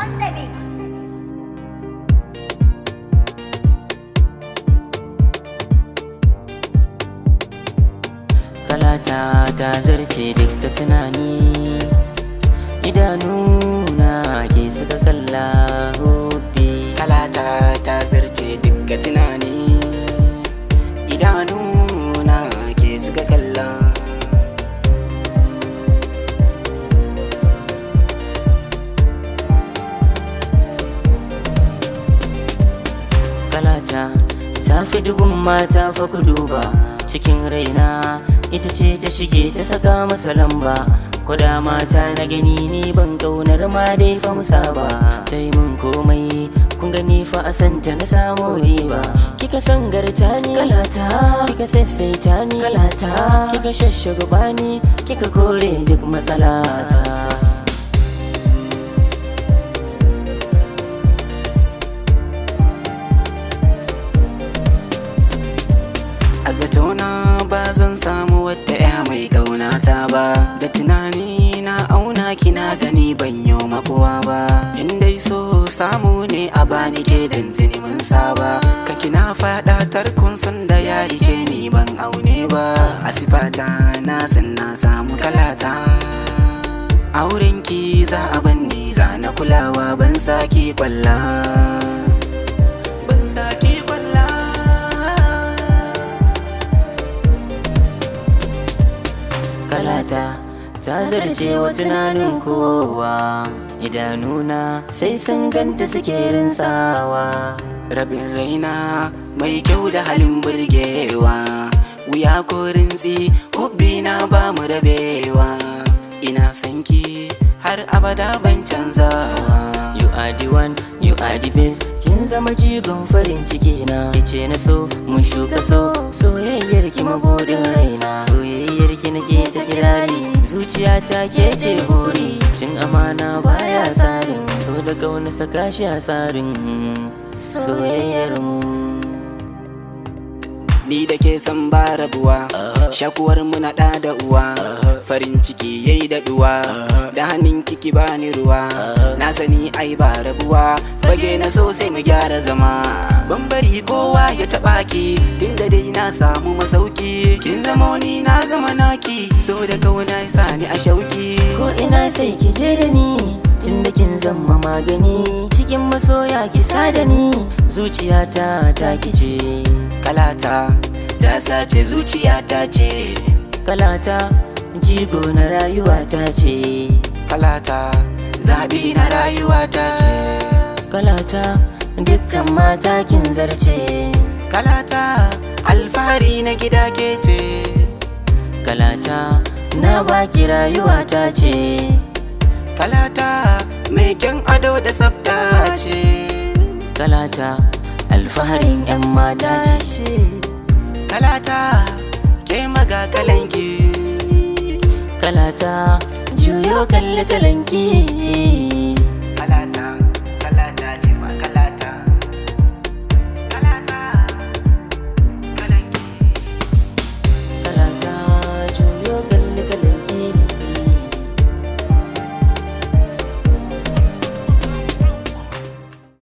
on the mix. Kalata ta zarce dukka tunani, idanuna ke suka kalla hobi. Kalata ta zarce dukka tunani, idanuna ke suka kalla. Kalata ta fi dubun mata fa ku duba, cikin raina ita ce ta shige ta saka masa lamba. Koda mata na gani ni ban kaunar ma dai fa musaba. Ta yi min komai kun gani fa a santa na samu riba. Kika sangarta ni Kalata, kika sassaita ni Kalata, kika shashshagaba ni, kika kore duk matsalata. A zatona ba zan samu wata ya mai ƙaunata ba, da tunani na auna kina gani ban yi makuwa ba. In dai so samu ne a bani ke dan tuni mun saba, ka kina faɗa tarkon san da ya rike ni ban aune ba. A sifata na san na samu Kalata, aurenki za a banni za na kulawa ban saki kwalla, ban saki kwalla. Kalata ta zarce wa tunanin kowa, idanuna sai sun ganta suke rinsawa. Rabin raina mai kyau da halin burgewa, wuya ko rintsi hubbi na ba mu rabewa. Ina sanki har abada ban canzawa. You are the one, you are the best. Kin zama jigon farin ciki na, kice na so mun shuka so. Soyayyar ki mabudin raina, soyayyar ki nake ta kirari. Zuciyata ke ce buri, cin amana baya tsarin. So da kauna saka shi a tsarin soyayyar mu. Ni da ke san ba rabuwa, shakuwar mu na da uwa. Farin ciki yayi daɗuwa, da hannun kiki bani ruwa. Na sani ai ba rabuwa, fage na so sai mu gyara zama. Ban bari kowa ya taɓa ki, tunda dai na samu masauki. Kin zamo ni na zama naki, so da kauna ya sani a shauki. Ko ina sai ki je da ni, tunda kin zama magani. Cikin masoya ki sada ni, zuciyata ta kice. Kalata ta sace zuciyata ce. Kalata jigo na rayuwa ta ce. Kalata zaɓi na rayuwa ta ce. Kalata dukkan mata kin zarce. Kalata alfahari na gida ke ce. Kalata na baki rayuwa ta ce. Kalata mai kyan ado da tsafta ce. Kalata alfaharin 'yan mata ce. Kalata ke maga kalanki. Kalata juyo kalli kalanki.